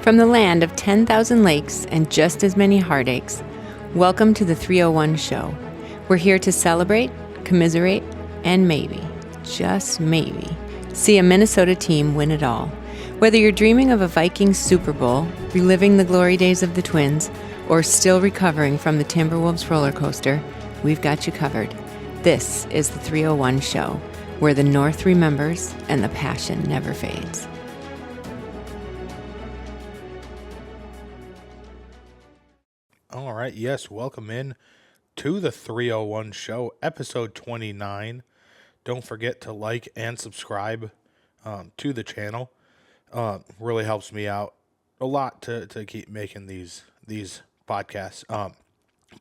From the land of 10,000 lakes and just as many heartaches, welcome to the 301 Show. We're here to celebrate, commiserate, and maybe, just maybe, see a Minnesota team win it all. Whether you're dreaming of a Vikings Super Bowl, reliving the glory days of the Twins, or still recovering from the Timberwolves roller coaster, we've got you covered. This is the 301 Show, where the North remembers and the passion never fades. All right, yes, welcome in to the 301 Show, episode 29. Don't forget to like and subscribe to the channel. Really helps me out a lot to keep making these podcasts.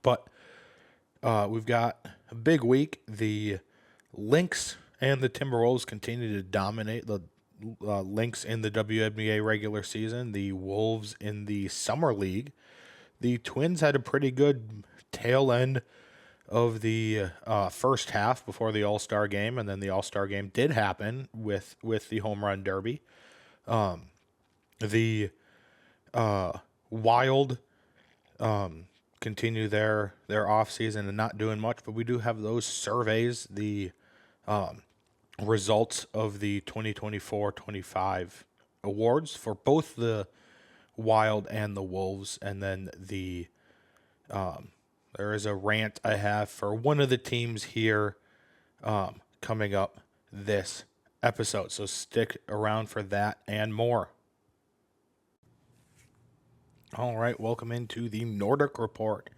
But we've got a big week. The Lynx and the Timberwolves continue to dominate. The Lynx in the WNBA regular season, the Wolves in the Summer League. The Twins had a pretty good tail end of the first half before the All-Star game, and then the All-Star game did happen with the Home Run Derby. The Wild continue their off-season and not doing much, but we do have those surveys, the results of the 2024-25 awards for both the Wild and the Wolves, and then there is a rant I have for one of the teams here coming up this episode, so stick around for that and more. All right, welcome into the Nordic Report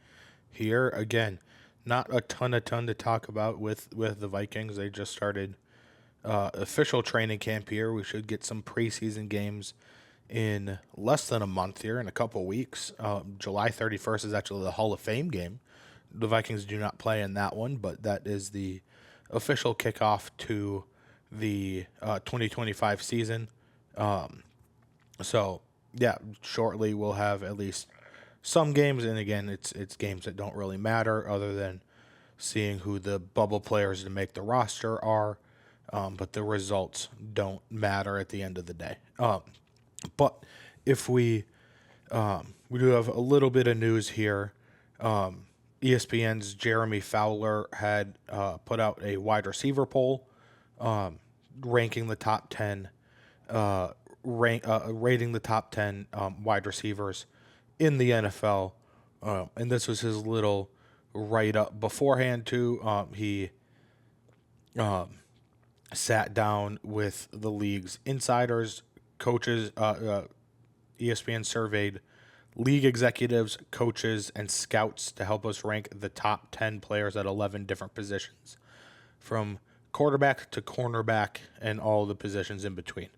here again. Not a ton to talk about with the Vikings. They just started official training camp here. We should get some preseason games in less than a month here, in a couple weeks. July 31st is actually the Hall of Fame game. The Vikings do not play in that one, but that is the official kickoff to the 2025 season. So, yeah, shortly we'll have at least some games, and again, it's games that don't really matter other than seeing who the bubble players to make the roster are, but the results don't matter at the end of the day. But if we do have a little bit of news here. ESPN's Jeremy Fowler had put out a wide receiver poll, ranking the top 10, rating the top 10 wide receivers in the NFL, and this was his little write-up beforehand too. He sat down with the league's insiders, coaches. ESPN surveyed league executives, coaches, and scouts to help us rank the top 10 players at 11 different positions, from quarterback to cornerback and all the positions in between.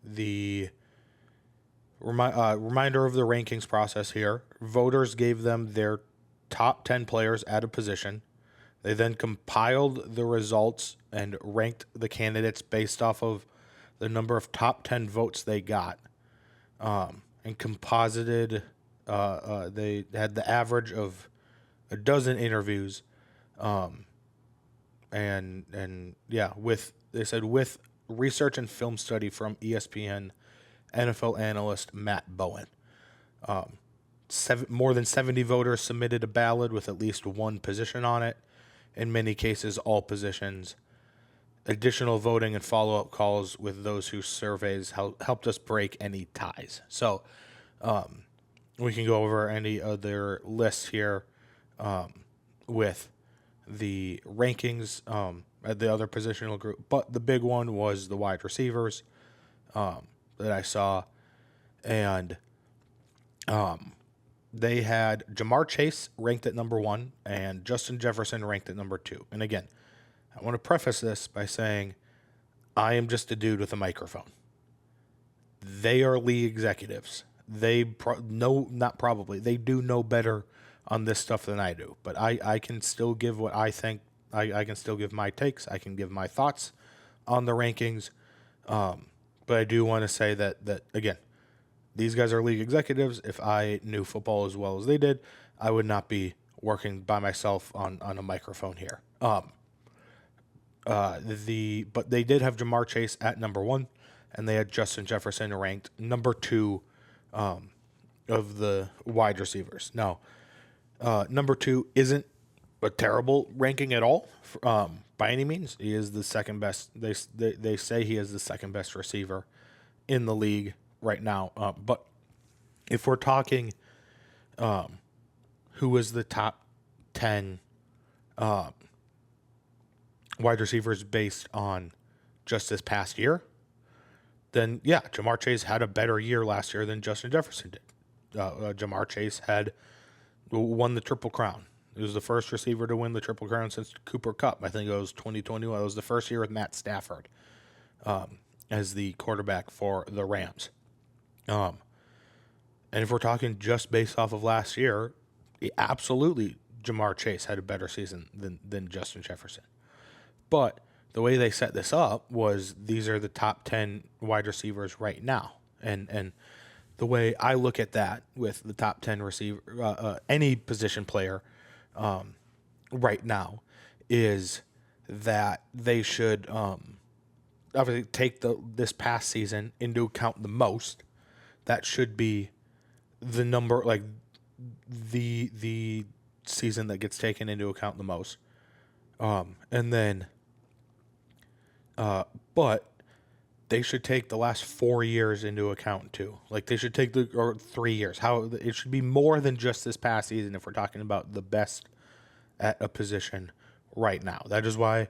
The reminder of the rankings process here: voters gave them their top 10 players at a position. They then compiled the results and ranked the candidates based off of the number of top 10 votes they got, and composited. They had the average of a dozen interviews, and yeah, with research and film study from ESPN NFL analyst Matt Bowen. More than 70 voters submitted a ballot with at least one position on it. In many cases, all positions. Additional voting and follow-up calls with those whose surveys helped us break any ties. So we can go over any other lists here with the rankings at the other positional group. But the big one was the wide receivers that I saw. And they had Jamar Chase ranked at number 1 and Justin Jefferson ranked at number 2. And again, I want to preface this by saying I am just a dude with a microphone. They are league executives. They do know better on this stuff than I do. But I can still give what I think. I can still give my takes. I can give my thoughts on the rankings. But I do want to say that again, these guys are league executives. If I knew football as well as they did, I would not be working by myself on a microphone here. But they did have Jamar Chase at number 1, and they had Justin Jefferson ranked number 2 of the wide receivers. Now, number 2 isn't a terrible ranking at all by any means. He is the second best. They say he is the second best receiver in the league right now. But if we're talking who was the top 10 wide receivers based on just this past year, then yeah, Jamar Chase had a better year last year than Justin Jefferson did. Jamar Chase had won the Triple Crown. He was the first receiver to win the Triple Crown since Cooper Kupp. I think it was 2021. It was the first year with Matt Stafford as the quarterback for the Rams. And if we're talking just based off of last year, absolutely Jamar Chase had a better season than Justin Jefferson. But the way they set this up was these are the top 10 wide receivers right now. And the way I look at that with the top 10 receiver, any position player right now, is that they should obviously take this past season into account the most. That should be the number, like the season that gets taken into account the most. And then, but they should take the last 4 years into account too. Like they should take or 3 years. How it should be more than just this past season if we're talking about the best at a position right now. That is why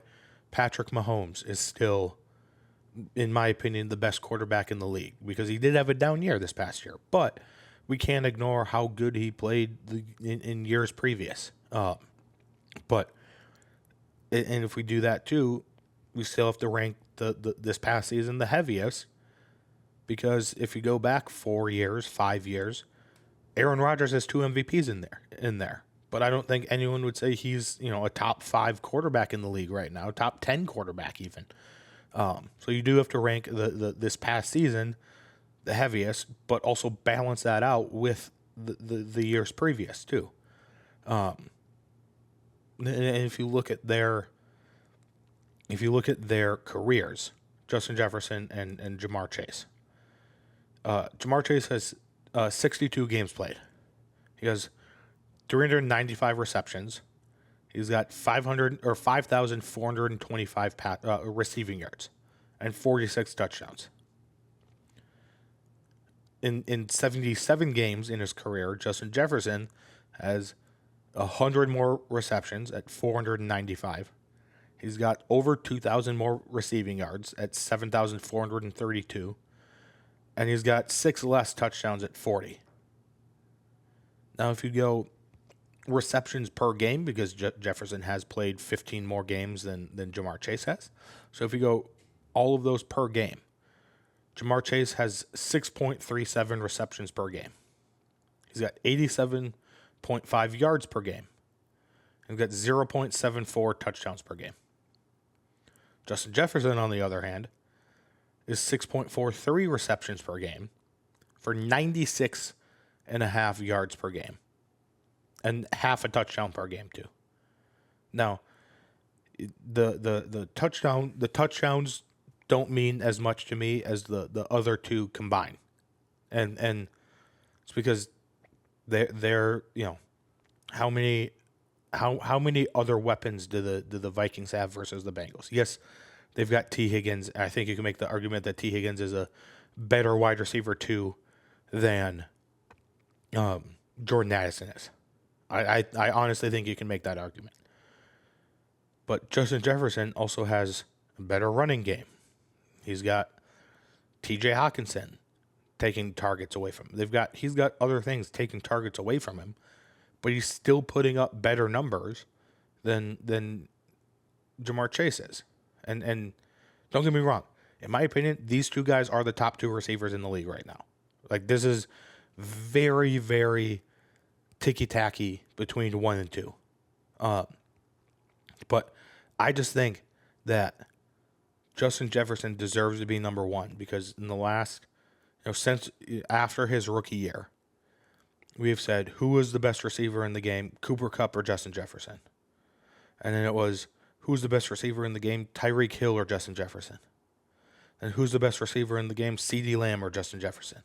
Patrick Mahomes is still, in my opinion, the best quarterback in the league, because he did have a down year this past year, but we can't ignore how good he played in years previous. But if we do that too, we still have to rank this past season the heaviest, because if you go back 4 years, 5 years, Aaron Rodgers has 2 MVPs in there. But I don't think anyone would say he's, a top 5 quarterback in the league right now, top 10 quarterback even. So you do have to rank this past season the heaviest, but also balance that out with the years previous too. And if you look at their careers, Justin Jefferson and Jamar Chase. Jamar Chase has 62 games played. He has 395 receptions. He's got 5,425 receiving yards and 46 touchdowns. In 77 games in his career, Justin Jefferson has 100 more receptions at 495. He's got over 2,000 more receiving yards at 7,432. And he's got 6 less touchdowns at 40. Now, if you go receptions per game, because Jefferson has played 15 more games than Jamar Chase has. So if you go all of those per game, Jamar Chase has 6.37 receptions per game. He's got 87.5 yards per game. He's got 0.74 touchdowns per game. Justin Jefferson, on the other hand, is 6.43 receptions per game for 96.5 yards per game. And half a touchdown per game too. Now, the touchdowns don't mean as much to me as the other two combined, and it's because they're how many other weapons do the Vikings have versus the Bengals? Yes, they've got T. Higgins. I think you can make the argument that T. Higgins is a better wide receiver too than Jordan Addison is. I honestly think you can make that argument. But Justin Jefferson also has a better running game. He's got T.J. Hawkinson taking targets away from him. He's got other things taking targets away from him, but he's still putting up better numbers than Jamar Chase is. And don't get me wrong, in my opinion, these two guys are the top 2 receivers in the league right now. Like, this is very, very ticky-tacky between 1 and 2. But I just think that Justin Jefferson deserves to be number 1, because in the last, since after his rookie year, we have said, who was the best receiver in the game, Cooper Kupp or Justin Jefferson? And then it was, who's the best receiver in the game, Tyreek Hill or Justin Jefferson? And who's the best receiver in the game? CeeDee Lamb or Justin Jefferson?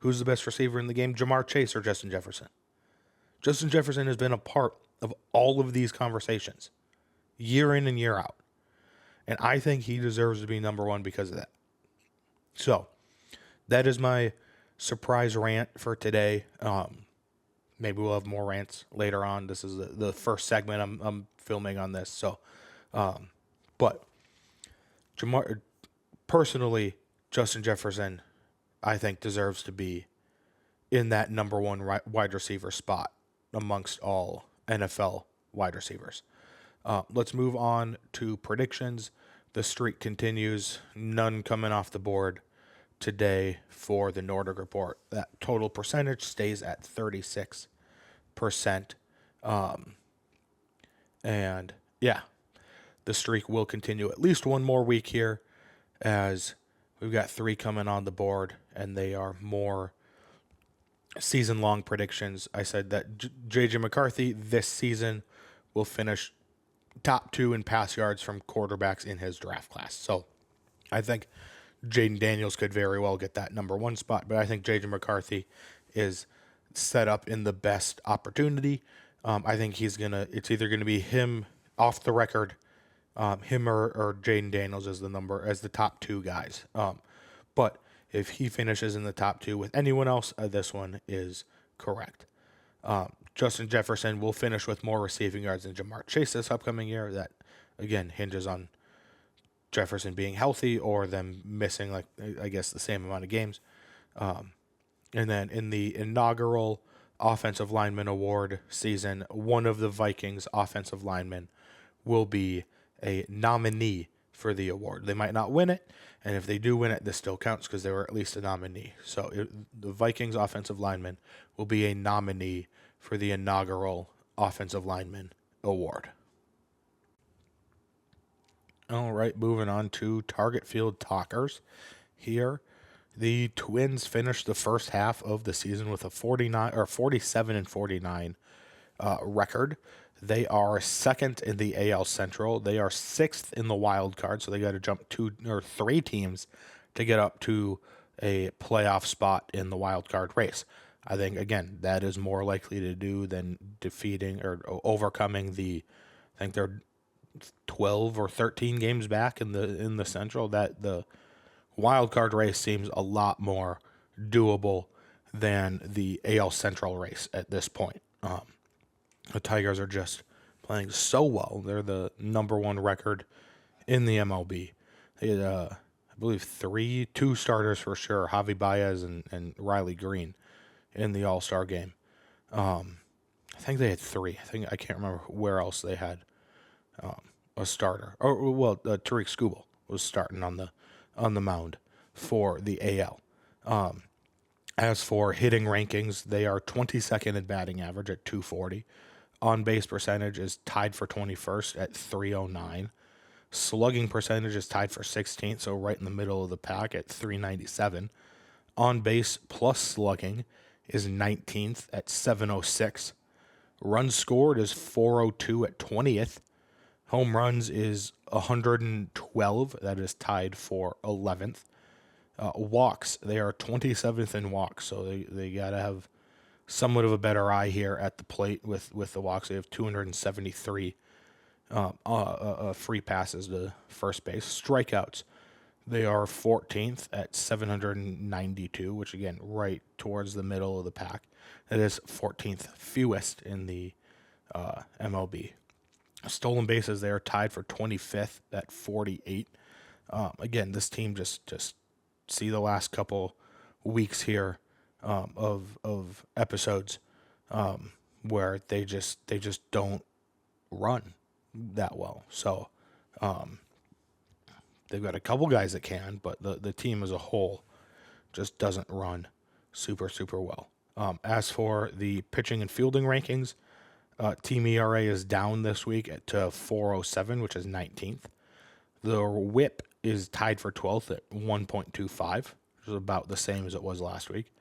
Who's the best receiver in the game? Jamar Chase or Justin Jefferson? Justin Jefferson has been a part of all of these conversations, year in and year out. And I think he deserves to be number one because of that. So, that is my surprise rant for today. Maybe we'll have more rants later on. This is the first segment I'm filming on this. So, but Jamar, personally, Justin Jefferson, I think deserves to be in that number one wide receiver spot amongst all NFL wide receivers. Let's move on to predictions. The streak continues. None coming off the board today for the Nordic Report. That total percentage stays at 36%. And yeah, the streak will continue at least one more week here, as we've got 3 coming on the board, and they are more season-long predictions. I said that J.J. McCarthy this season will finish top 2 in pass yards from quarterbacks in his draft class. So I think Jaden Daniels could very well get that number 1 spot, but I think J.J. McCarthy is set up in the best opportunity. I think it's either going to be him off the record, him or Jaden Daniels as the top 2 guys. But if he finishes in the top 2 with anyone else, this one is correct. Justin Jefferson will finish with more receiving yards than Jamar Chase this upcoming year. That, again, hinges on Jefferson being healthy or them missing, the same amount of games. And then in the inaugural Offensive Lineman Award season, one of the Vikings offensive linemen will be a nominee for the award. They might not win it, and if they do win it, this still counts because they were at least a nominee. So the Vikings offensive lineman will be a nominee for the inaugural Offensive Lineman Award. All right, moving on to Target Field Talkers here. The Twins finished the first half of the season with a 47-49 record. They are second in the AL Central. They are 6th in the wild card, so they got to jump 2 or 3 teams to get up to a playoff spot in the wild card race. I think, again, that is more likely to do than defeating or overcoming I think they're 12 or 13 games back in the Central. That the wild card race seems a lot more doable than the AL Central race at this point. The Tigers are just playing so well. They're the number 1 record in the MLB. They had, I believe, 2 starters for sure, Javi Baez and Riley Green in the All-Star game. I think they had 3. I can't remember where else they had a starter. Tariq Skubal was starting on the mound for the AL. As for hitting rankings, they are 22nd in batting average at 240. On-base percentage is tied for 21st at 309. Slugging percentage is tied for 16th, so right in the middle of the pack at 397. On-base plus slugging is 19th at 706. Runs scored is 402 at 20th. Home runs is 112. That is tied for 11th. Walks, they are 27th in walks, so they got to have somewhat of a better eye here at the plate with the walks. They have 273 free passes to first base. Strikeouts, they are 14th at 792, which, again, right towards the middle of the pack. That is 14th fewest in the MLB. Stolen bases, they are tied for 25th at 48. Again, this team just see the last couple weeks here of episodes where they just don't run that well. So they've got a couple guys that can, but the team as a whole just doesn't run super, super well. As for the pitching and fielding rankings, team ERA is down this week to 4.07, which is 19th. The WHIP is tied for 12th at 1.25, which is about the same as it was last week.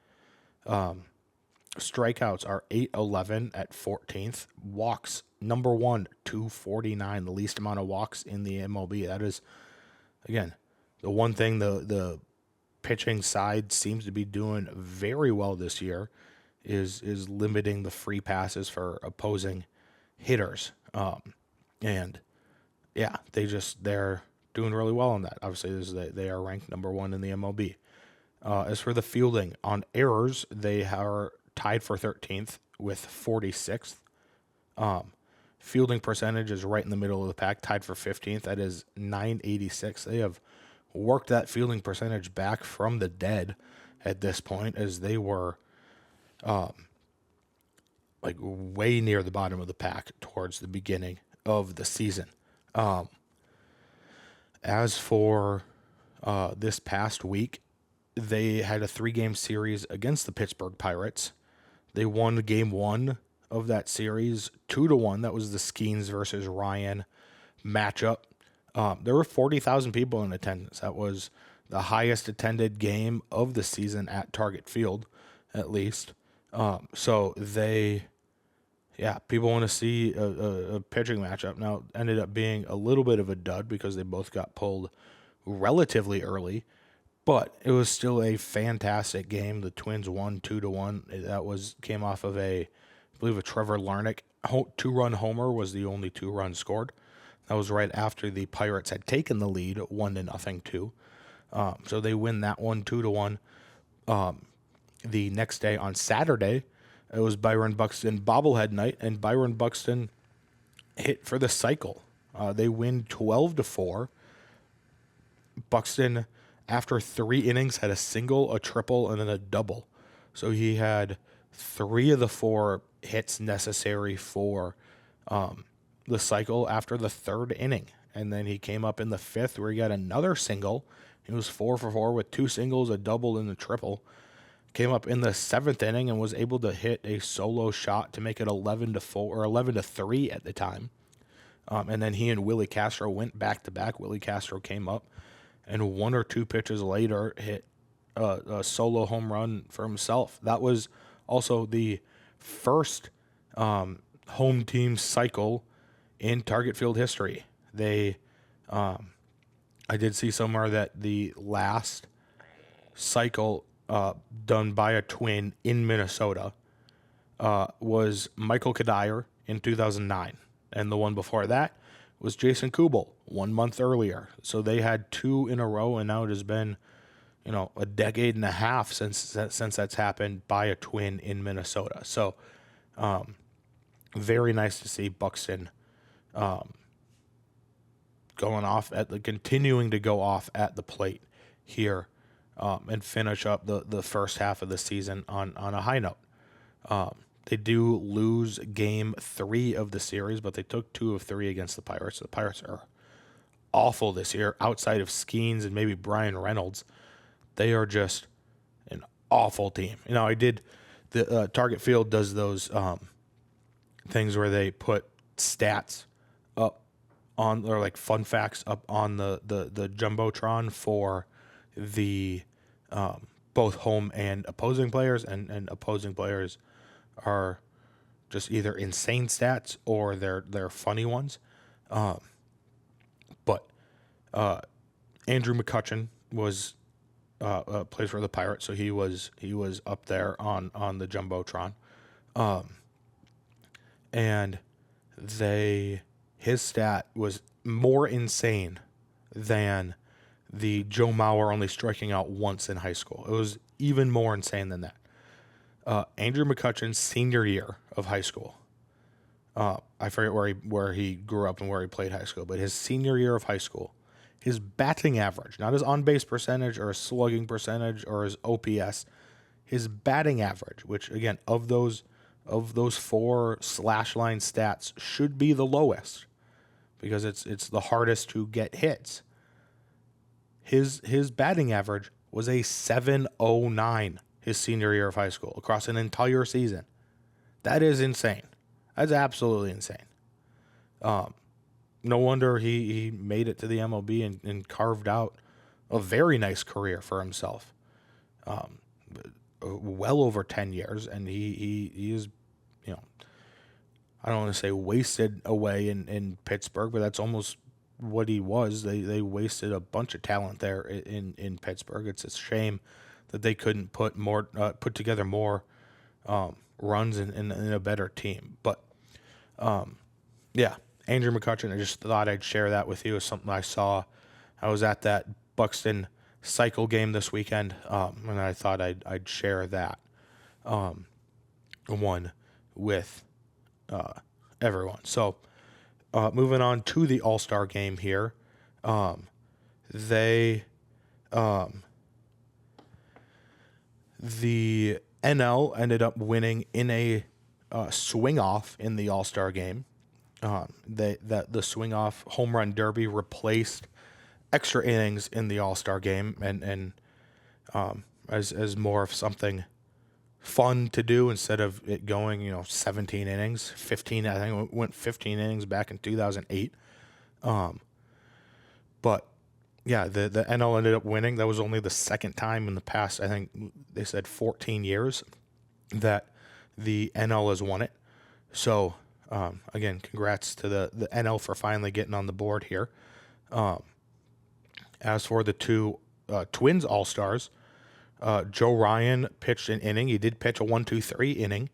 Strikeouts are 811 at 14th. Walks, number 1, 249, the least amount of walks in the MLB. That is, again, The one thing the pitching side seems to be doing very well this year is limiting the free passes for opposing hitters. And yeah, they're doing really well on that. Obviously, they are ranked number 1 in the MLB. As for the fielding on errors, they are tied for 13th with 46th. Fielding percentage is right in the middle of the pack, tied for 15th. That is 986. They have worked that fielding percentage back from the dead at this point, as they were like way near the bottom of the pack towards the beginning of the season. As for this past week, they had a 3-game series against the Pittsburgh Pirates. They won game 1 of that series 2-1. That was the Skeens versus Ryan matchup. There were 40,000 people in attendance. That was the highest attended game of the season at Target Field, at least. So people want to see a pitching matchup. Now, it ended up being a little bit of a dud because they both got pulled relatively early, but it was still a fantastic game. The Twins won 2-1. That came off of I believe a Trevor Larnach 2-run homer was the only 2 runs scored. That was right after the Pirates had taken the lead 1-0 too. So they win that one 2-1. The next day on Saturday, it was Byron Buxton bobblehead night, and Byron Buxton hit for the cycle. They win 12-4. Buxton, after 3 innings, had a single, a triple, and then a double. So he had 3 of the 4 hits necessary for the cycle after the 3rd inning. And then he came up in the 5th where he got another single. He was 4 for 4 with 2 singles, a double, and a triple. Came up in the 7th inning and was able to hit a solo shot to make it 11-4 or 11-3 at the time. And then he and Willie Castro went back to back. Willie Castro came up and 1 or 2 pitches later hit a solo home run for himself. That was also the first home team cycle in Target Field history. I did see somewhere that the last cycle done by a Twin in Minnesota was Michael Kadire in 2009. And the one before that was Jason Kubel 1 month earlier. So they had 2 in a row, and now it has been, a decade and a half since that's happened by a Twin in Minnesota. So very nice to see Buxton continuing to go off at the plate here and finish up the first half of the season on a high note. They do lose game 3 of the series, but they took 2 of 3 against the Pirates. The Pirates are awful this year. Outside of Skeens and maybe Brian Reynolds, they are just an awful team. The Target Field does those things where they put stats up on, or like fun facts up on the Jumbotron for the both home and opposing players, and opposing players are just either insane stats or they're funny ones. But Andrew McCutchen was plays for the Pirates, so he was up there on the Jumbotron. And his stat was more insane than the Joe Mauer only striking out once in high school. It was even more insane than that. Andrew McCutchen's senior year of high school, I forget where he grew up and where he played high school, but his senior year of high school, his batting average, not his on-base percentage or his slugging percentage or his OPS, his batting average, which again of those 4 slash line stats should be the lowest because it's the hardest to get hits. His batting average was a 709 his senior year of high school across an entire season. That is insane. That's absolutely insane. No wonder he made it to the MLB and carved out a very nice career for himself. Well over 10 years, and he is, I don't want to say wasted away in Pittsburgh, but that's almost what he was. They wasted a bunch of talent there in Pittsburgh. It's a shame that they couldn't put together more runs in a better team. But yeah, Andrew McCutcheon, I just thought I'd share that with you as something I saw. I was at that Buxton cycle game this weekend, and I thought I'd share that one with everyone. So moving on to the All-Star game here, the NL ended up winning in a swing off in the All-Star game. The swing off home run derby replaced extra innings in the All-Star game, and as more of something fun to do instead of it going 17 innings, 15. I think it went 15 innings back in 2008. But yeah, the NL ended up winning. That was only the second time in the past, I think they said 14 years, that the NL has won it. So again, congrats to the NL for finally getting on the board here. As for the two Twins All-Stars, Joe Ryan pitched an inning. He did pitch a 1-2-3 inning,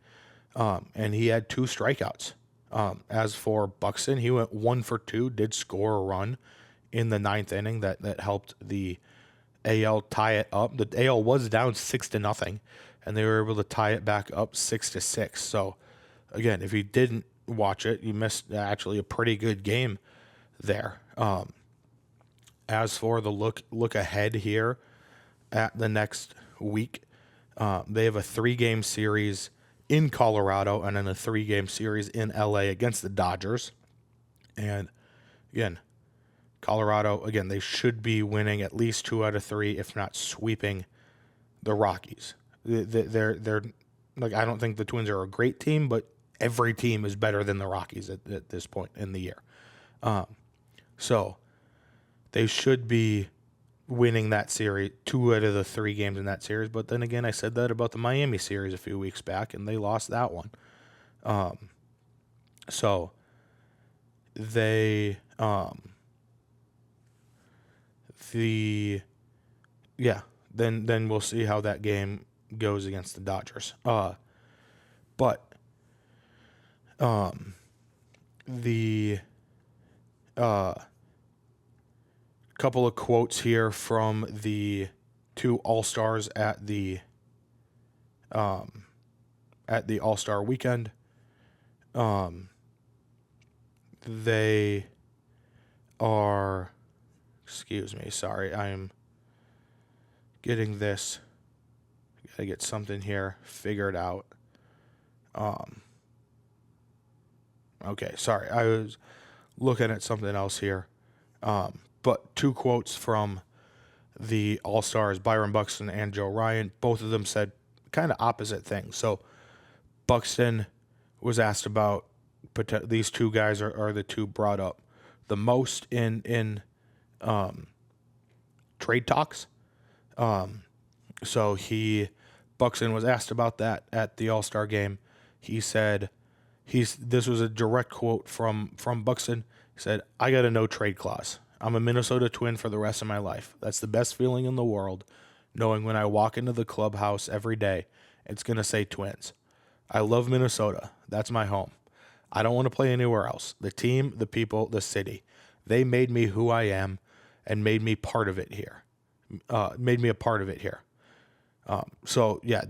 and he had 2 strikeouts. As for Buxton, he went 1 for 2, did score a run in the 9th inning that helped the AL tie it up. The AL was down 6-0, and they were able to tie it back up 6-6. So again, if you didn't watch it, you missed actually a pretty good game there. As for the look ahead here at the next week, they have a 3-game series in Colorado and then a 3-game series in LA against the Dodgers. And again, Colorado, they should be winning at least 2 out of 3, if not sweeping the Rockies. They're like, I don't think the Twins are a great team, but every team is better than the Rockies at this point in the year. So they should be winning that series, 2 out of the 3 games in that series. But then again, I said that about the Miami series a few weeks back, and they lost that one. So they then we'll see how that game goes against the Dodgers. But the couple of quotes here from the 2 All-Stars at the All-Star weekend. They are, excuse me, sorry, I'm getting this. Gotta get something here figured out. Okay, sorry, I was looking at something else here. But 2 quotes from the All-Stars, Byron Buxton and Joe Ryan. Both of them said kind of opposite things. So Buxton was asked about these 2 guys are the 2 brought up the most in trade talks. So Buxton was asked about that at the All-Star game. He said this was a direct quote from Buxton. He said, "I got a no trade clause. I'm a Minnesota Twin for the rest of my life. That's the best feeling in the world, knowing when I walk into the clubhouse every day, it's going to say Twins. I love Minnesota. That's my home. I don't want to play anywhere else. The team, the people, the city. They made me who I am and made me part of it here. So, yeah,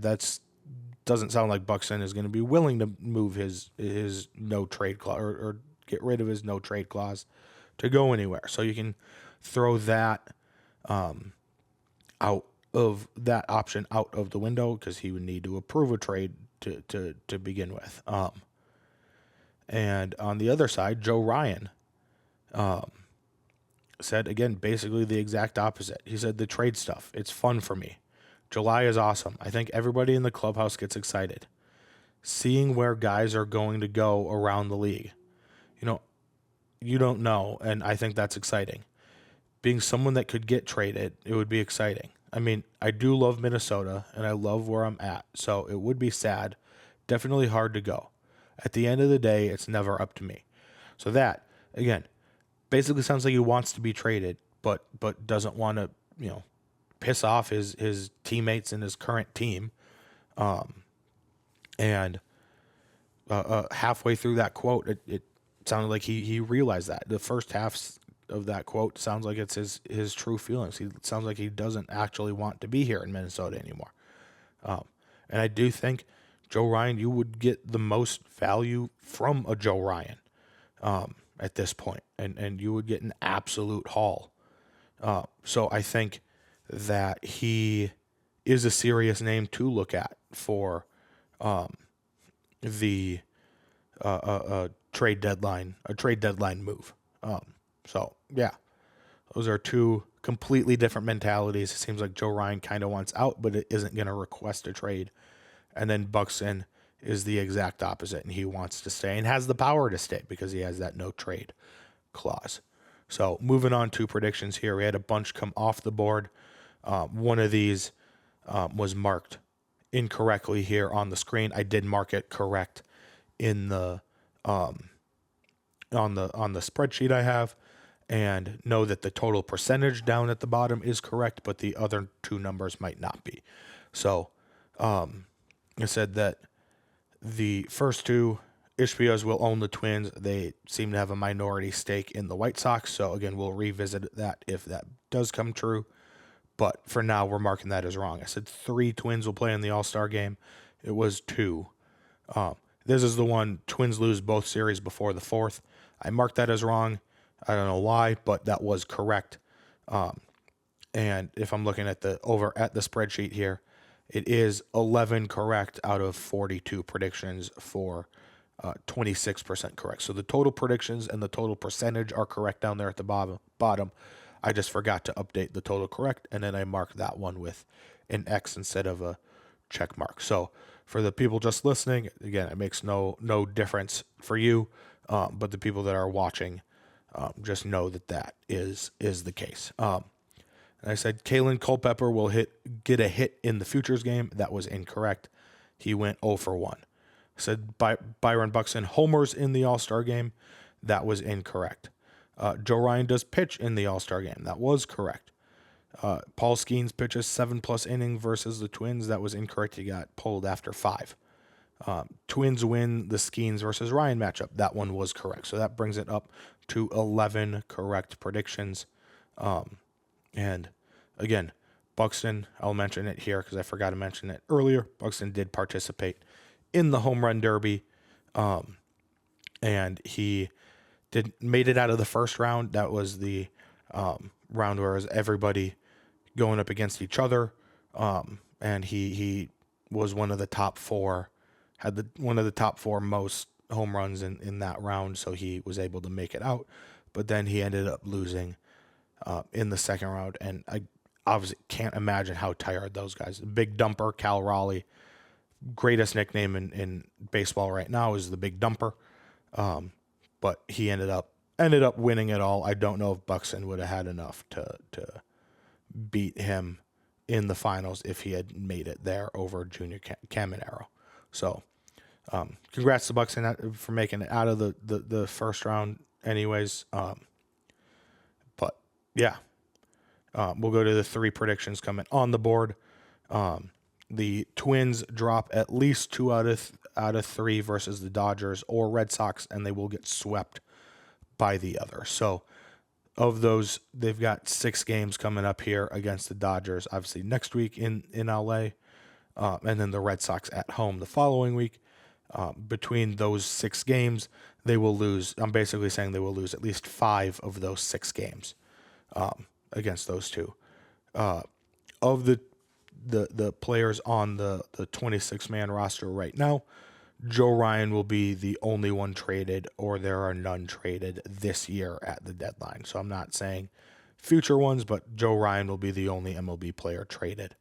doesn't sound like Buxton is going to be willing to move his no trade clause or get rid of his no trade clause to go anywhere. So you can throw that out of that option out of the window because he would need to approve a trade to begin with. And on the other side, Joe Ryan said, again, basically the exact opposite. He said, the trade stuff, it's fun for me. July is awesome. I think everybody in the clubhouse gets excited. Seeing where guys are going to go around the league. You don't know, and I think that's exciting. Being someone that could get traded, it would be exciting. I mean, I do love Minnesota, and I love where I'm at, so it would be sad. Definitely hard to go. At the end of the day, it's never up to me. So that, again, basically sounds like he wants to be traded, but doesn't want to, piss off his teammates and his current team. And halfway through that quote, it sounded like he realized that. The first half of that quote sounds like it's his true feelings. It sounds like he doesn't actually want to be here in Minnesota anymore. And I do think, Joe Ryan, you would get the most value from a Joe Ryan at this point, and you would get an absolute haul. So I think that he is a serious name to look at for the trade deadline move. So yeah, those are two completely different mentalities. It seems like Joe Ryan kind of wants out, but it isn't going to request a trade. And then Buxton is the exact opposite, and he wants to stay and has the power to stay because he has that no trade clause. So moving on to predictions here, we had a bunch come off the board. One of these was marked incorrectly here on the screen. I did mark it correct in the on the spreadsheet I have, and know that the total percentage down at the bottom is correct, but the other two numbers might not be. So I said that the first two Ishbias will own the Twins. They seem to have a minority stake in the White Sox. So again, we'll revisit that if that does come true. But for now, we're marking that as wrong. I said 3 Twins will play in the All-Star game. It was 2. This is the one, Twins lose both series before the 4th. I marked that as wrong. I don't know why, but that was correct. And if I'm looking at the spreadsheet here, it is 11 correct out of 42 predictions for 26% correct. So the total predictions and the total percentage are correct down there at the bottom. I just forgot to update the total correct, and then I marked that one with an X instead of a check mark. So for the people just listening, again, it makes no difference for you, but the people that are watching, just know that is the case. And I said Kalen Culpepper will get a hit in the Futures game. That was incorrect. He went 0 for 1. I said Byron Buxton homers in the All-Star game. That was incorrect. Joe Ryan does pitch in the All-Star game. That was correct. Paul Skeens pitches 7+ inning versus the Twins. That was incorrect. He got pulled after 5. Twins win the Skeens versus Ryan matchup. That one was correct. So that brings it up to 11 correct predictions. And again, Buxton, I'll mention it here because I forgot to mention it earlier. Buxton did participate in the home run derby. And he made it out of the first round. That was the round where it was everybody going up against each other. And he was one of the top 4, had one of the top 4 most home runs in that round. So he was able to make it out. But then he ended up losing in the second round. And I obviously can't imagine how tired those guys. Big Dumper, Cal Raleigh, greatest nickname in baseball right now is the Big Dumper. But he ended up winning it all. I don't know if Buxton would have had enough to beat him in the finals if he had made it there over Junior Caminero. So congrats to Buxton for making it out of the first round anyways. But yeah, we'll go to the 3 predictions coming on the board. The Twins drop at least 2 out of 3 versus the Dodgers or Red Sox, and they will get swept by the other. So of those, they've got 6 games coming up here against the Dodgers, obviously next week in LA, and then the Red Sox at home the following week. Between those 6 games, they will lose. I'm basically saying they will lose at least 5 of those 6 games against those two. Of the players on the 26-man roster right now, Joe Ryan will be the only one traded, or there are none traded this year at the deadline. So I'm not saying future ones, but Joe Ryan will be the only MLB player traded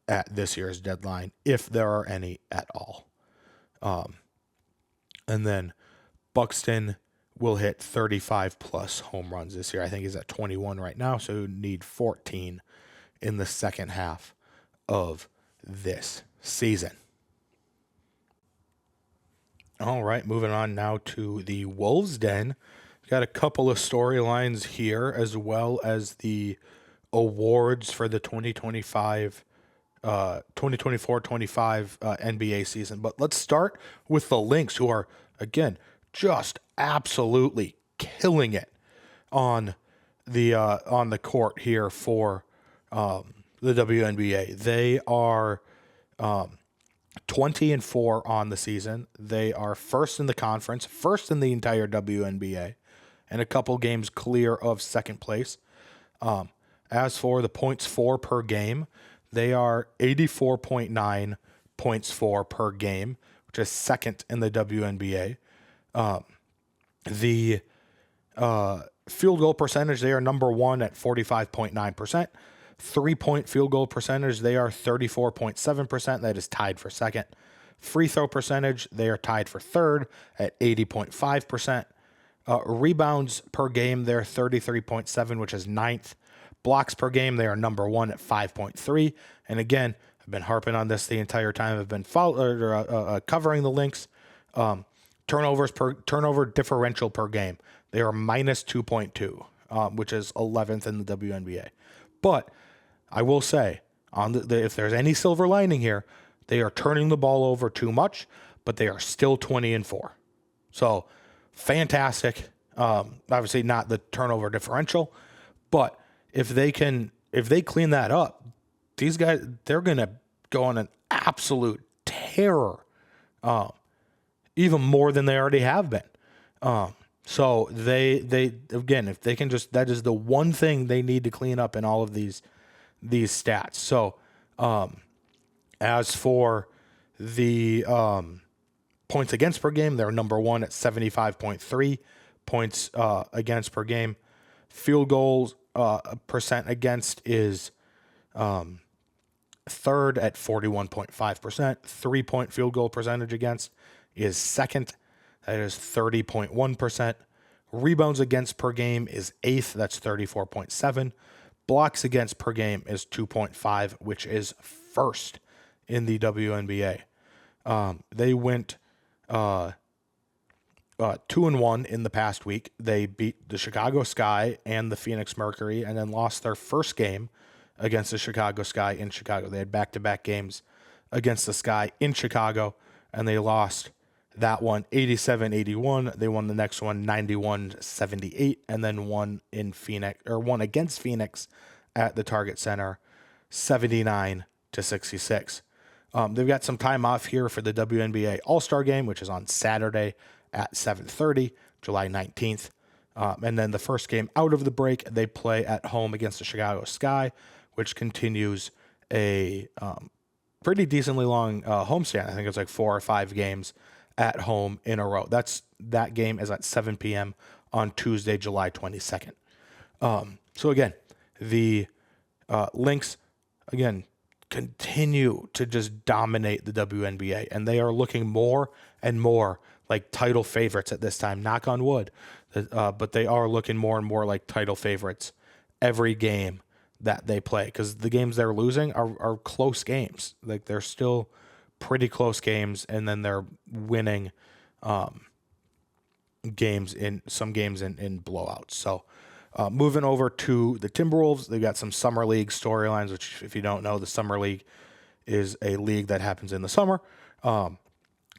at this year's deadline, if there are any at all. And then Buxton will hit 35+ home runs this year. I think he's at 21 right now, so he would need 14 in the second half of this season. All right, moving on now to the Wolves Den. Got a couple of storylines here, as well as the awards for the 2024-25 NBA season. But let's start with the Lynx, who are, again, just absolutely killing it on the court here for the WNBA. They are 20-4 on the season. They are first in the conference, first in the entire WNBA, and a couple games clear of second place. As for the points for per game, they are 84.9 points for per game, which is second in the WNBA. The field goal percentage, they are number one at 45.9%. 3-point field goal percentage, they are 34.7%. That is tied for second. Free throw percentage, they are tied for third at 80.5%. Rebounds per game, they're 33.7, which is ninth. Blocks per game, they are number one at 5.3. And again, I've been harping on this the entire time. I've been covering the Lynx. Turnover differential per game, they are minus 2.2, which is 11th in the WNBA. But I will say, if there's any silver lining here, they are turning the ball over too much, but they are still 20-4. So fantastic. Obviously not the turnover differential, but if they clean that up, these guys, they're going to go on an absolute terror, even more than they already have been. So they again, if they can just, that is the one thing they need to clean up in all of these stats. So, as for the points against per game, they're number one at 75.3 points against per game. Field goals percent against is third at 41.5%. 3-point field goal percentage against is second. That is 30.1%. Rebounds against per game is eighth. That's 34.7. Blocks against per game is 2.5, which is first in the WNBA. They went 2-1 in the past week. They beat the Chicago Sky and the Phoenix Mercury, and then lost their first game against the Chicago Sky in Chicago. They had back-to-back games against the Sky in Chicago, and they lost that one 87-81. They won the next one 91-78, and then won against Phoenix at the Target Center 79-66. They've got some time off here for the WNBA All-Star Game, which is on Saturday at 7:30, July 19th. And then the first game out of the break, they play at home against the Chicago Sky, which continues a pretty decently long homestand. I think it's like 4 or 5 games at home in a row. That game is at 7 p.m. on Tuesday, July 22nd. So again, the Lynx, again, continue to just dominate the WNBA, and they are looking more and more like title favorites at this time. Knock on wood, but they are looking more and more like title favorites every game that they play, because the games they're losing are close games. Like, they're still pretty close games, and then they're winning games in blowouts. So moving over to the Timberwolves, they've got some summer league storylines, which, if you don't know, the summer league is a league that happens in the summer.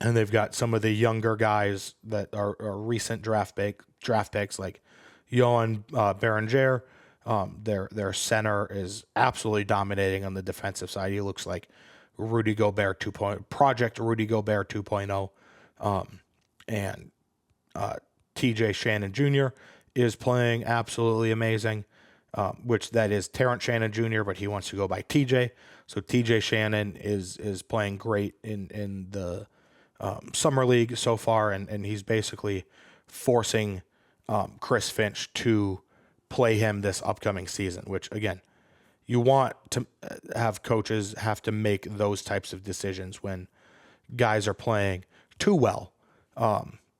And they've got some of the younger guys that are recent draft picks, like Johan Berenger. Their center is absolutely dominating on the defensive side. He looks like Rudy Gobert 2.0, Project Rudy Gobert 2.0. And TJ Shannon Jr. is playing absolutely amazing, which that is Terrence Shannon Jr., but he wants to go by TJ. So TJ Shannon is playing great in the summer league so far, and he's basically forcing Chris Finch to play him this upcoming season, which, again, you want to have coaches have to make those types of decisions when guys are playing too well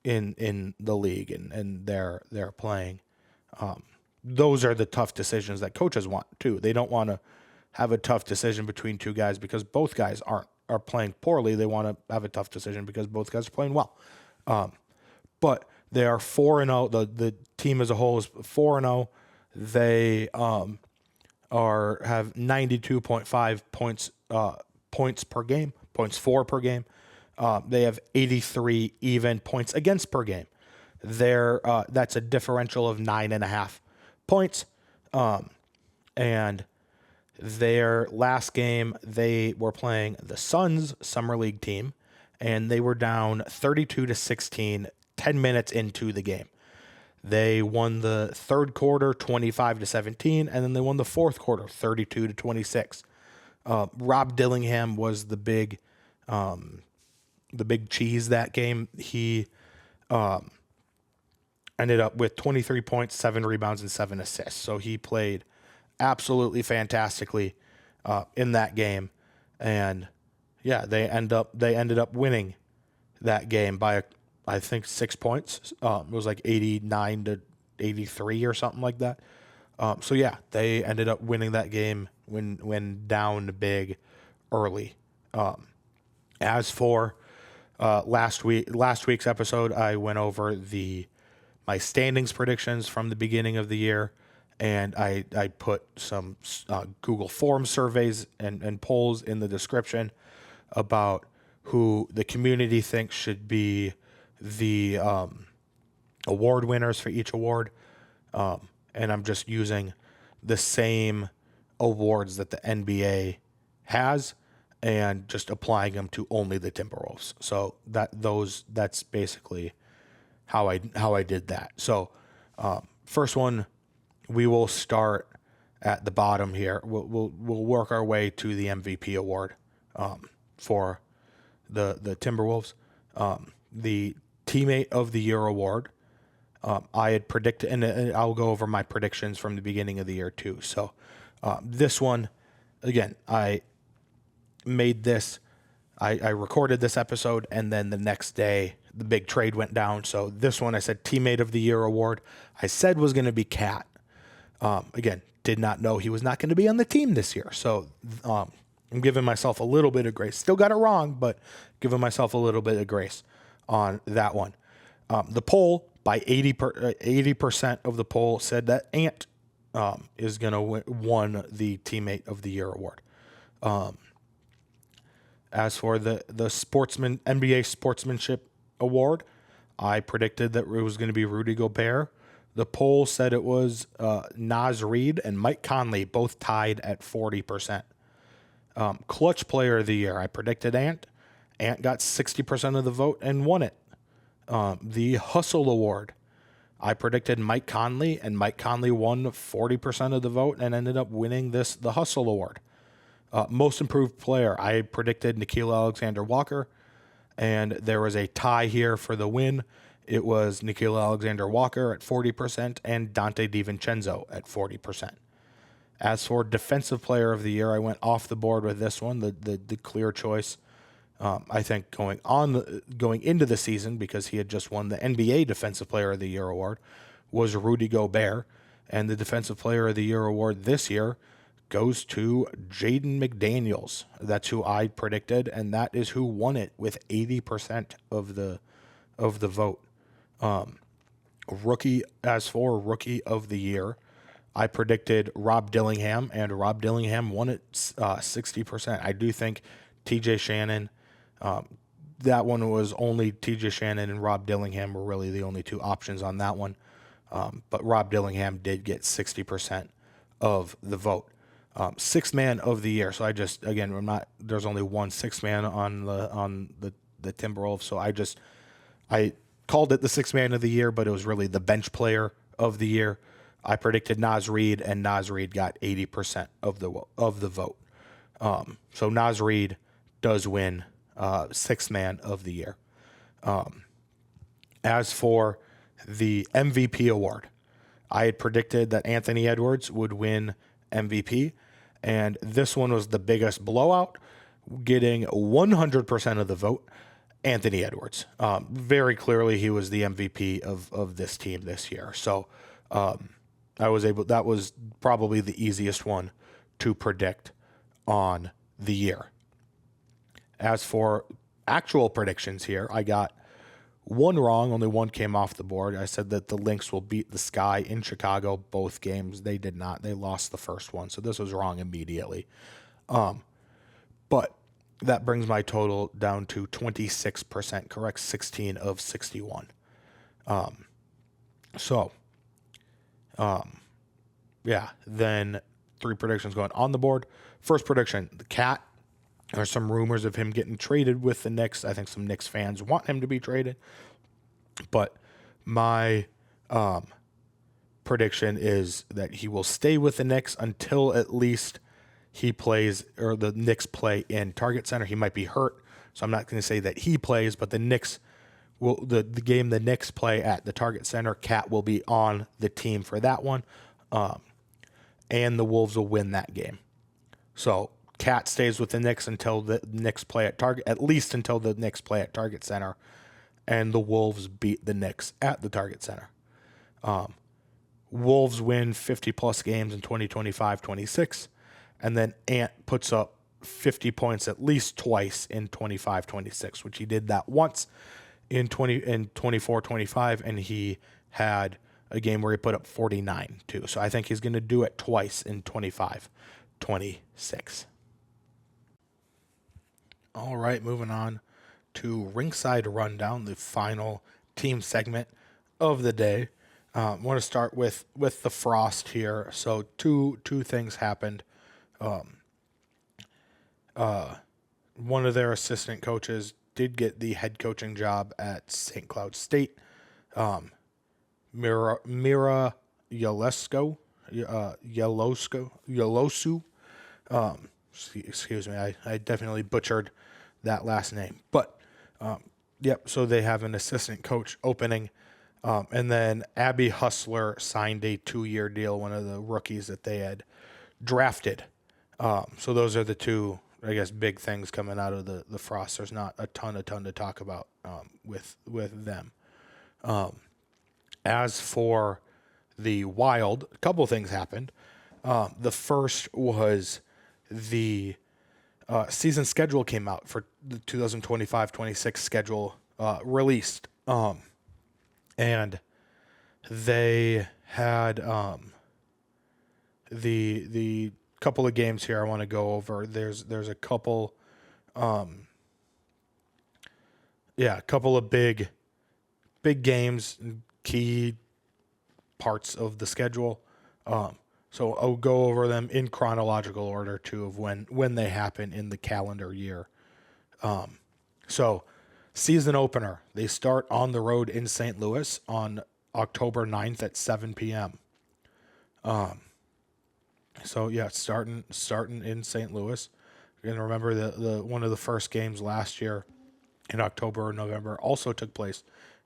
in the league, and they're playing. Those are the tough decisions that coaches want too. They don't want to have a tough decision between two guys because both guys are playing poorly. They want to have a tough decision because both guys are playing well. But They are 4-0. The team as a whole is 4-0. They have 92.5 points per game, points for per game. They have 83 even points against per game. That's a differential of 9.5 points. And their last game, they were playing the Suns Summer League team, and they were down 32-16, 10 minutes into the game. They won the third quarter 25-17, and then they won the fourth quarter 32-26. Rob Dillingham was the big cheese that game. He ended up with 23 points, 7 rebounds, and 7 assists. So he played absolutely fantastically in that game, and yeah, they ended up winning that game by I think 6 points. It was like 89-83 or something like that. So yeah, they ended up winning that game when down big early. As for last week's episode, I went over my standings predictions from the beginning of the year, and I put some Google Form surveys and polls in the description about who the community thinks should be the award winners for each award. And I'm just using the same awards that the NBA has and just applying them to only the Timberwolves. So that's basically how I did that. So first one, we will start at the bottom here. We'll work our way to the MVP award for the Timberwolves. The Teammate of the Year award, I had predicted, and I'll go over my predictions from the beginning of the year too. So this one, again, I made this, I recorded this episode, and then the next day the big trade went down. So this one I said Teammate of the Year award, I said was going to be Cat. Again, did not know he was not going to be on the team this year. So I'm giving myself a little bit of grace. Still got it wrong, but giving myself a little bit of grace on that one. The poll, by 80% of the poll, said that Ant is going to won the Teammate of the Year award. As for the NBA Sportsmanship Award, I predicted that it was going to be Rudy Gobert. The poll said it was Naz Reid and Mike Conley, both tied at 40%. Clutch Player of the Year, I predicted Ant. Ant got 60% of the vote and won it. The Hustle Award, I predicted Mike Conley, and Mike Conley won 40% of the vote and ended up winning the Hustle Award. Most Improved Player, I predicted Nickeil Alexander-Walker, and there was a tie here for the win. It was Nickeil Alexander-Walker at 40% and Dante DiVincenzo at 40%. As for Defensive Player of the Year, I went off the board with this one, the clear choice. I think going into the season, because he had just won the NBA Defensive Player of the Year award, was Rudy Gobert, and the Defensive Player of the Year award this year goes to Jaden McDaniels. That's who I predicted, and that is who won it with 80% of the vote. As for Rookie of the Year, I predicted Rob Dillingham, and Rob Dillingham won it 60%. I do think TJ Shannon, that one was only TJ Shannon and Rob Dillingham were really the only two options on that one. But Rob Dillingham did get 60% of the vote. Sixth Man of the Year. So there's only one sixth man on the Timberwolves. So I called it the Sixth Man of the Year, but it was really the Bench Player of the Year. I predicted Naz Reid, and Naz Reid got 80% of the vote. So Naz Reid does win Sixth Man of the Year. As for the MVP award, I had predicted that Anthony Edwards would win MVP, and this one was the biggest blowout, getting 100% of the vote. Anthony Edwards. Very clearly he was the MVP of this team this year. So that was probably the easiest one to predict on the year. As for actual predictions here, I got one wrong. Only one came off the board. I said that the Lynx will beat the Sky in Chicago both games. They did not. They lost the first one, so this was wrong immediately. But that brings my total down to 26% correct, 16 of 61. Then 3 predictions going on the board. First prediction, the Cat. There's some rumors of him getting traded with the Knicks. I think some Knicks fans want him to be traded. But my prediction is that he will stay with the Knicks until at least he plays, or the Knicks play in Target Center. He might be hurt, so I'm not going to say that he plays, but the Knicks will, the game the Knicks play at the Target Center, Cat will be on the team for that one. And the Wolves will win that game. So Cat stays with the Knicks until the Knicks play at Target, at least until the Knicks play at Target Center, and the Wolves beat the Knicks at the Target Center. Wolves win 50-plus games in 2025-26, and then Ant puts up 50 points at least twice in 25-26, which he did that once in 24-25, and he had a game where he put up 49 too. So I think he's going to do it twice in 25-26. All right, moving on to Rinkside Rundown, the final team segment of the day. I want to start with the Frost here. So two things happened. One of their assistant coaches did get the head coaching job at St. Cloud State. Mira Yelesu. Excuse me, I definitely butchered that last name. But, so they have an assistant coach opening. And then Abby Hustler signed a 2-year deal, one of the rookies that they had drafted. So those are the two, I guess, big things coming out of the Frost. There's not a ton to talk about with them. As for the Wild, a couple of things happened. The first was the season schedule came out for the 2025-26 schedule released. And they had the couple of games here I want to go over. There's a couple a couple of big games, key parts of the schedule. So I'll go over them in chronological order too of when they happen in the calendar year. So season opener, they start on the road in St. Louis on October 9th at 7 p.m. Starting in St. Louis. And remember the one of the first games last year in October or November also took place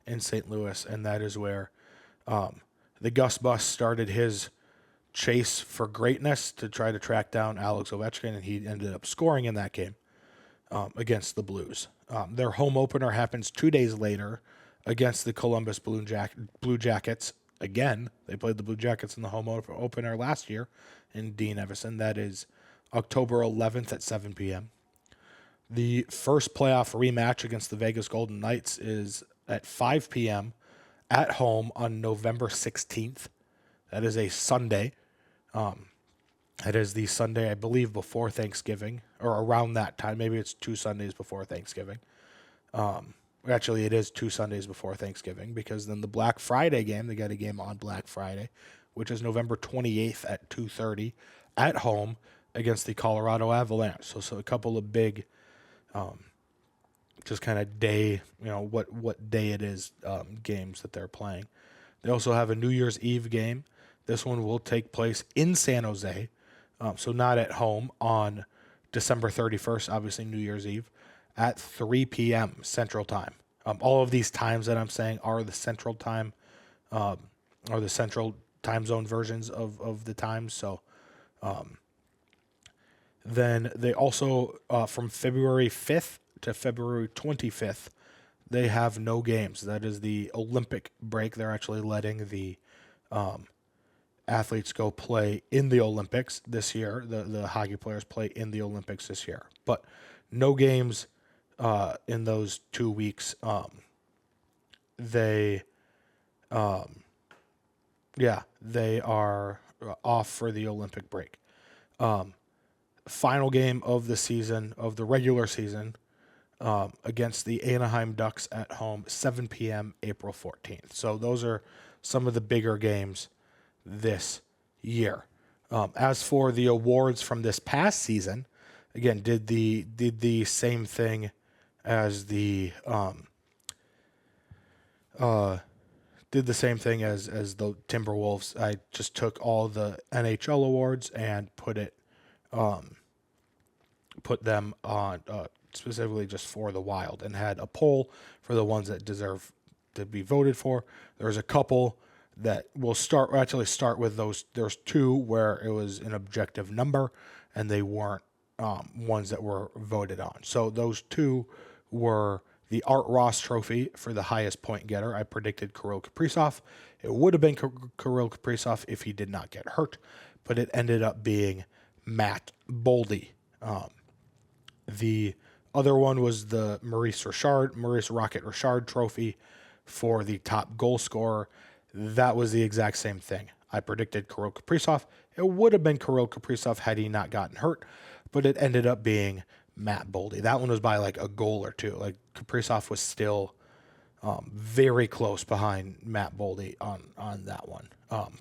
in St. Louis, and that is where the Gus Bus started his chase for greatness to try to track down Alex Ovechkin, and he ended up scoring in that game against the Blues. Their home opener happens 2 days later against the Columbus Blue Jackets. Again, they played the Blue Jackets in the home opener last year in Dean Everson. That is October 11th at 7 p.m. The first playoff rematch against the Vegas Golden Knights is at 5 p.m. at home on November 16th. That is a Sunday. That is the Sunday, I believe, before Thanksgiving, or around that time. Maybe it's 2 Sundays before Thanksgiving. Actually, it is 2 Sundays before Thanksgiving, because then the Black Friday game, they got a game on Black Friday, which is November 28th at 2:30 at home against the Colorado Avalanche. So a couple of big, just kind of day, what day it is, games that they're playing. They also have a New Year's Eve game. This one will take place in San Jose, so not at home, on December 31st, obviously New Year's Eve, at 3 p.m. Central Time. All of these times that I'm saying are the Central Time, or the Central Time Zone versions of the times. So then they also, from February 5th to February 25th, they have no games. That is the Olympic break. They're actually letting the athletes go play in the Olympics this year. The hockey players play in the Olympics this year. But no games in those 2 weeks they they are off for the Olympic break. Final game of the season, of the regular season, against the Anaheim Ducks at home, 7 p.m. April 14th. So those are some of the bigger games this year. As for the awards from this past season, again, did the same thing as the Timberwolves. I just took all the NHL awards and put them on specifically just for the Wild, and had a poll for the ones that deserve to be voted for. There's a couple that we'll start with those. There's two where it was an objective number and they weren't ones that were voted on. So those two were the Art Ross Trophy for the highest point getter. I predicted Kirill Kaprizov. It would have been Kirill Kaprizov if he did not get hurt, but it ended up being Matt Boldy. The other one was the Maurice Rocket Richard Trophy for the top goal scorer. That was the exact same thing. I predicted Kirill Kaprizov. It would have been Kirill Kaprizov had he not gotten hurt, but it ended up being Matt Boldy. That one was by like a goal or two. Like Kaprizov was still very close behind Matt Boldy on that one.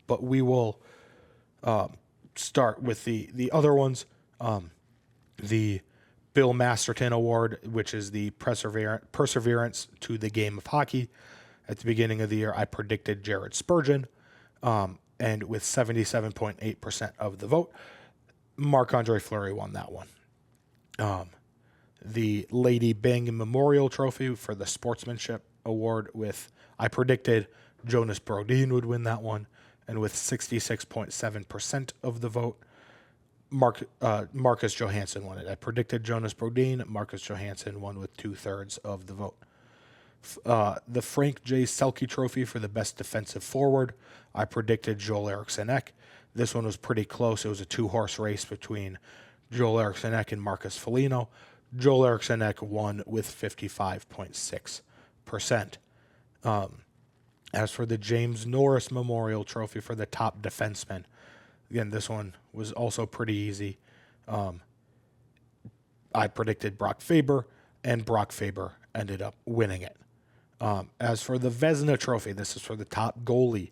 But we will start with the other ones. The Bill Masterton Award, which is the perseverance to the game of hockey. At the beginning of the year, I predicted Jared Spurgeon, and with 77.8% of the vote, Marc-Andre Fleury won that one. The Lady Bing Memorial Trophy for the Sportsmanship Award, I predicted Jonas Brodin would win that one, and with 66.7% of the vote, Marcus Johansson won it. I predicted Jonas Brodin. Marcus Johansson won with 2/3 of the vote. The Frank J. Selke Trophy for the best defensive forward, I predicted Joel Eriksson-Ek. This one was pretty close. It was a two-horse race between Joel Eriksson-Ek and Marcus Foligno. Joel Eriksson-Ek won with 55.6%. As for the James Norris Memorial Trophy for the top defenseman, again, this one was also pretty easy. I predicted Brock Faber, and Brock Faber ended up winning it. As for the Vezina Trophy, this is for the top goalie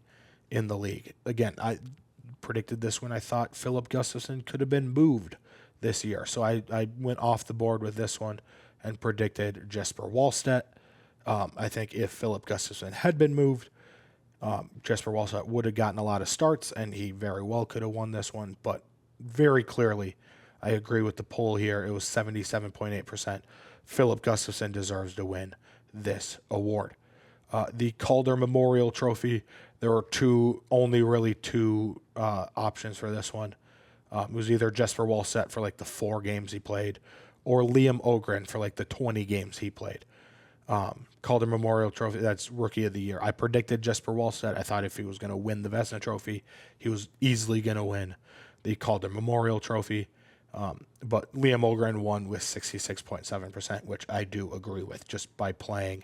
in the league. Again, I predicted this when I thought Philip Gustafson could have been moved this year. So I went off the board with this one and predicted Jesper Wallstedt. I think if Philip Gustafson had been moved, Jesper Wallstedt would have gotten a lot of starts, and he very well could have won this one. But very clearly, I agree with the poll here. It was 77.8%. Philip Gustafson deserves to win this award. The Calder Memorial Trophy, there were only two options for this one. It was either Jesper Wallstedt for like the 4 games he played, or Liam Ogren for like the 20 games he played. Calder Memorial Trophy, that's Rookie of the Year. I predicted Jesper Wallstedt. I thought if he was going to win the Vezina Trophy, he was easily going to win the Calder Memorial Trophy. But Liam Ogren won with 66.7%, which I do agree with, just by playing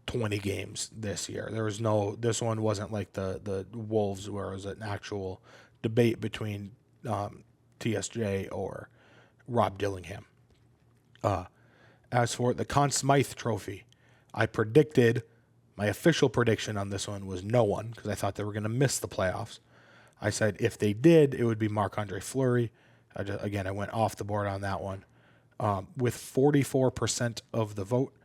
20 games this year. This one wasn't like the Wolves where it was an actual debate between TSJ or Rob Dillingham. As for the Conn Smythe Trophy, I predicted, my official prediction on this one was no one, because I thought they were going to miss the playoffs. I said if they did, it would be Marc-Andre Fleury. I went off the board on that one. With 44% of the vote,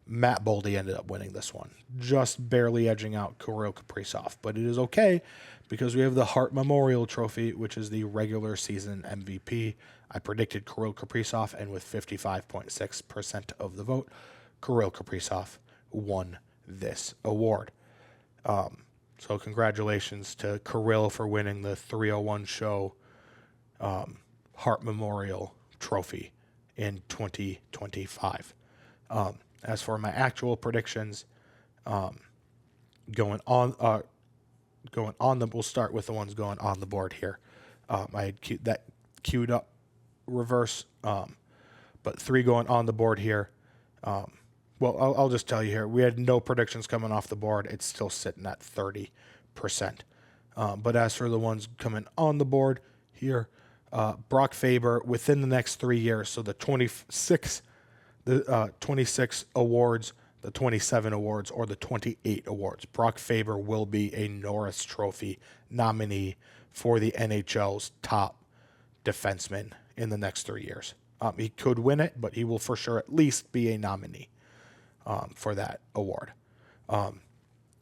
Matt Boldy ended up winning this one, just barely edging out Kirill Kaprizov. But it is okay, because we have the Hart Memorial Trophy, which is the regular season MVP. I predicted Kirill Kaprizov, and with 55.6% of the vote, Kirill Kaprizov won this award. So congratulations to Kirill for winning the 301 Show Hart Memorial Trophy in 2025. As for my actual predictions, we'll start with the ones going on the board here. I had queued up reverse, but 3 going on the board here. Well, I'll just tell you here. We had no predictions coming off the board. It's still sitting at 30%. But as for the ones coming on the board here, Brock Faber within the next 3 years, so the 26 awards, the 27 awards, or the 28 awards, Brock Faber will be a Norris Trophy nominee for the NHL's top defenseman in the next 3 years. He could win it, but he will for sure at least be a nominee for that award.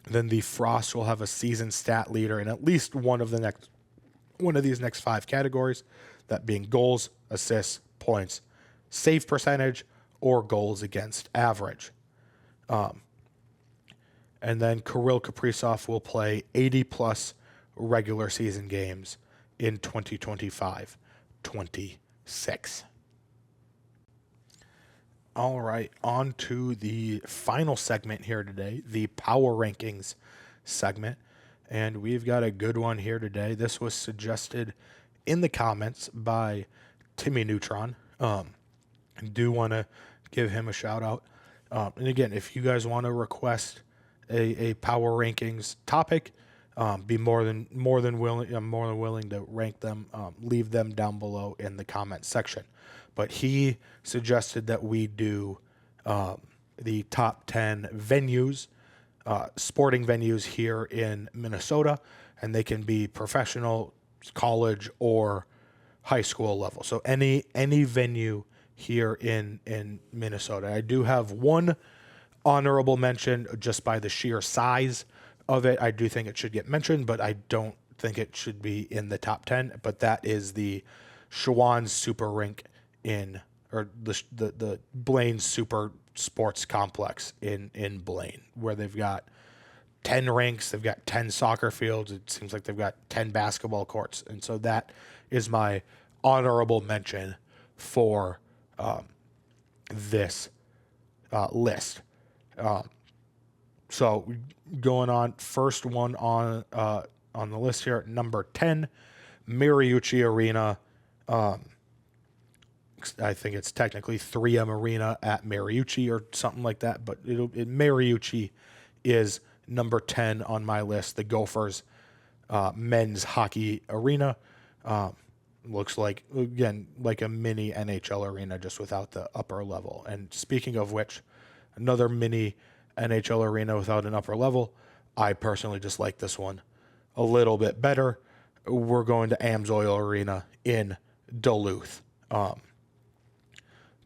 Then the Frost will have a season stat leader in at least one of these next 5 categories, that being goals, assists, points, save percentage, or goals against average. And then Kirill Kaprizov will play 80-plus regular season games in 2025-26. All right, on to the final segment here today, the Power Rankings segment. And we've got a good one here today. This was suggested in the comments by Timmy Neutron. I do want to give him a shout out. And again, if you guys want to request a Power Rankings topic, be more than willing. I'm more than willing to rank them. Leave them down below in the comment section. But he suggested that we do the top 10 venues, sporting venues here in Minnesota, and they can be professional, college, or high school level. So any venue here in Minnesota. I do have one honorable mention just by the sheer size of it. I do think it should get mentioned, but I don't think it should be in the top 10. But that is the Schwann's Super Rink or the Blaine Super Sports Complex in Blaine, where they've got 10 rinks, they've got 10 soccer fields. It seems like they've got 10 basketball courts. And so that is my honorable mention for this list. So going on, first one on the list here, number 10, Mariucci Arena. I think it's technically 3M Arena at Mariucci or something like that, but Mariucci is number 10 on my list. The Gophers men's hockey arena looks like, again, like a mini NHL arena, just without the upper level. And speaking of which, another mini NHL arena without an upper level, I personally just like this one a little bit better. We're going to Amsoil Arena in Duluth.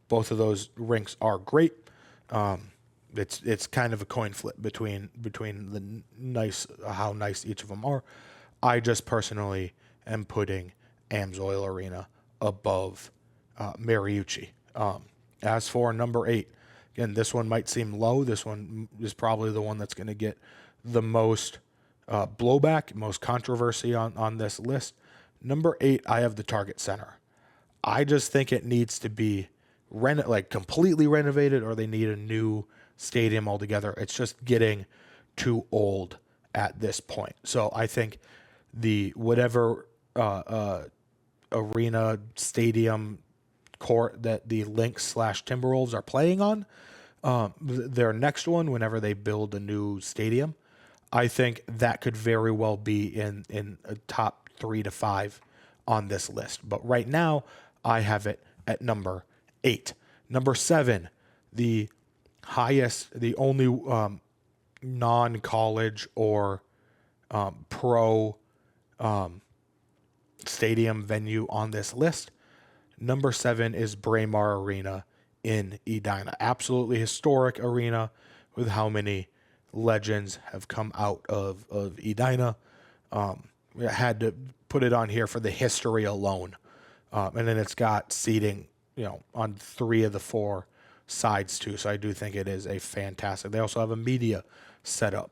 Both of those rinks are great. It's kind of a coin flip between the how nice each of them are. I just personally am putting Amsoil Arena above Mariucci. As for number 8, again, this one might seem low. This one is probably the one that's going to get the most blowback, most controversy on this list. Number 8, I have the Target Center. I just think it needs to be completely renovated, or they need a new stadium altogether. It's just getting too old at this point. So I think the whatever arena, stadium, court that the Lynx / Timberwolves are playing on, their next one, whenever they build a new stadium, I think that could very well be in a top 3 to 5 on this list. But right now, I have it at number 8. Number 7, the only non-college or pro stadium venue on this list. Number 7 is Braemar Arena in Edina. Absolutely historic arena with how many legends have come out of Edina. I had to put it on here for the history alone. And then it's got seating, on 3 of the 4 sides too. So I do think it is a fantastic. They also have a media setup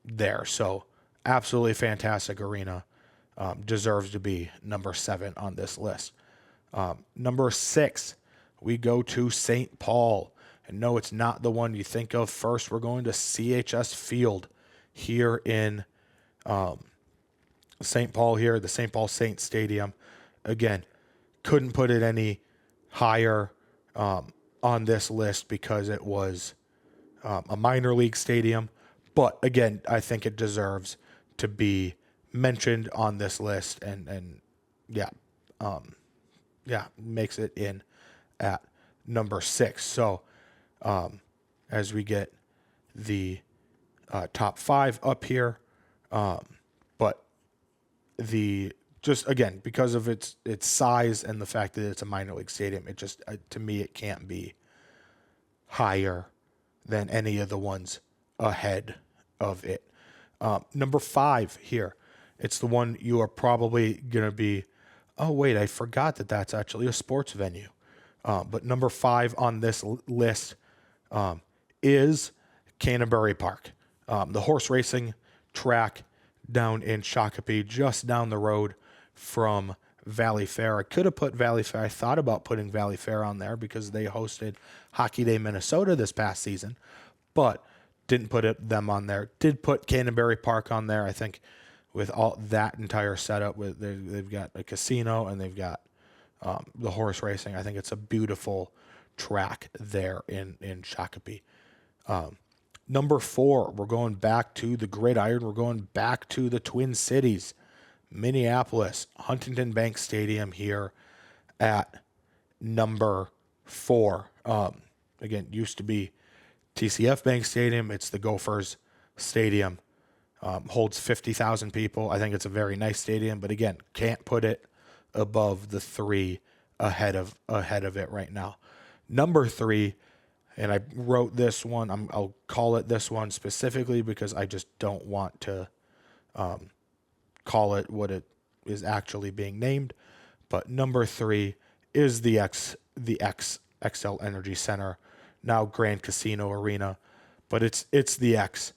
there. So absolutely fantastic arena. Deserves to be number 7 on this list. Number 6, we go to St. Paul. And no, it's not the one you think of first. We're going to CHS Field here in St. Paul here, the St. Paul Saints Stadium. Again, couldn't put it any higher. on this list because it was a minor league stadium. But again, I think it deserves to be mentioned on this list, and makes it in at number 6. So as we get the top 5 up here, but the just again because of its size and the fact that it's a minor league stadium, it just to me it can't be higher than any of the ones ahead of it. Number 5 here, it's the one you are probably gonna be. Oh wait, I forgot that that's actually a sports venue. But number 5 on this list is Canterbury Park, the horse racing track down in Shakopee, just down the road from Valley Fair. I could have put Valley Fair. I thought about putting Valley Fair on there because they hosted Hockey Day Minnesota this past season, but didn't put them on there. Did put Canterbury Park on there. I think with all that entire setup, they've got a casino and they've got the horse racing. I think it's a beautiful track there in Shakopee. Number 4, we're going back to the gridiron. We're going back to the Twin Cities, Minneapolis, Huntington Bank Stadium here at number 4. Again, used to be TCF Bank Stadium. It's the Gophers Stadium. Holds 50,000 people. I think it's a very nice stadium, but again, can't put it above the 3 ahead of it right now. Number 3, and I wrote this one. I'll call it this one specifically because I just don't want to call it what it is actually being named. But number 3 is the XL Energy Center, now Grand Casino Arena, but it's the X.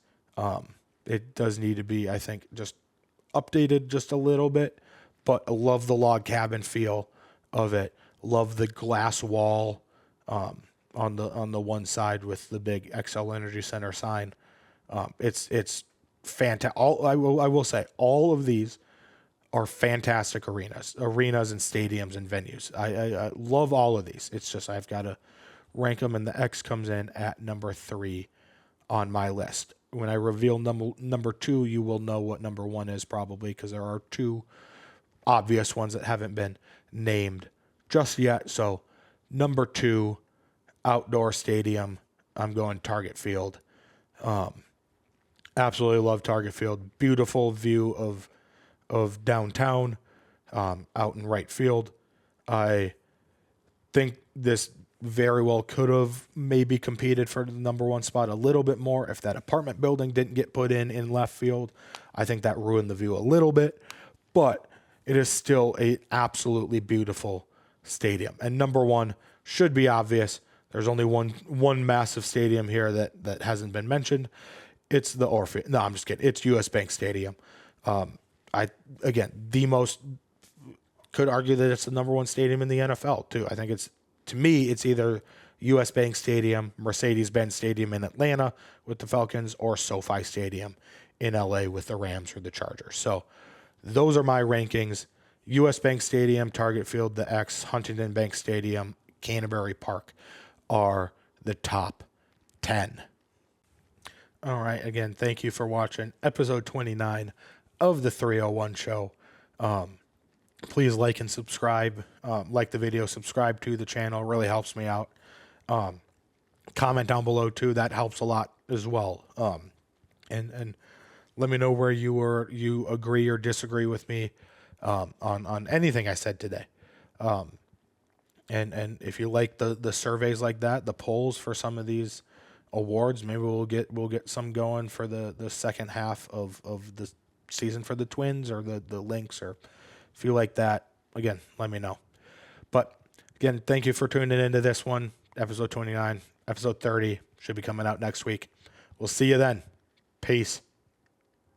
It does need to be, I think, just updated just a little bit, but I love the log cabin feel of it. Love the glass wall on the one side with the big XL Energy Center sign. It's fantastic. I will say all of these are fantastic arenas and stadiums and venues. I love all of these. It's just I've got to rank them, and the X comes in at number 3 on my list. When I reveal number 2, you will know what number 1 is probably, because there are 2 obvious ones that haven't been named just yet. So number 2, outdoor stadium, I'm going Target Field. Absolutely love Target Field. Beautiful view of downtown, out in right field. I think this very well could have maybe competed for the number 1 spot a little bit more if that apartment building didn't get put in left field. I think that ruined the view a little bit, but it is still a absolutely beautiful stadium. And number 1 should be obvious. There's only one massive stadium here that hasn't been mentioned. It's the Orpheum. No, I'm just kidding. It's US Bank Stadium. Could argue that it's the number 1 stadium in the NFL too. I think to me, it's either US Bank Stadium, Mercedes-Benz Stadium in Atlanta with the Falcons, or SoFi Stadium in LA with the Rams or the Chargers. So those are my rankings. US Bank Stadium, Target Field, the X, Huntington Bank Stadium, Canterbury Park are the top 10. All right. Again, thank you for watching episode 29 of the 301 show. Please like and subscribe. Like the video, subscribe to the channel. It really helps me out. Comment down below too. That helps a lot as well. And let me know where you agree or disagree with me on anything I said today. And if you like the surveys like that, the polls for some of these awards, maybe we'll get some going for the second half of the season for the Twins or the Lynx, or if you like that, again, let me know. But again, thank you for tuning into this one, episode 29. Episode 30 should be coming out next week. We'll see you then. Peace.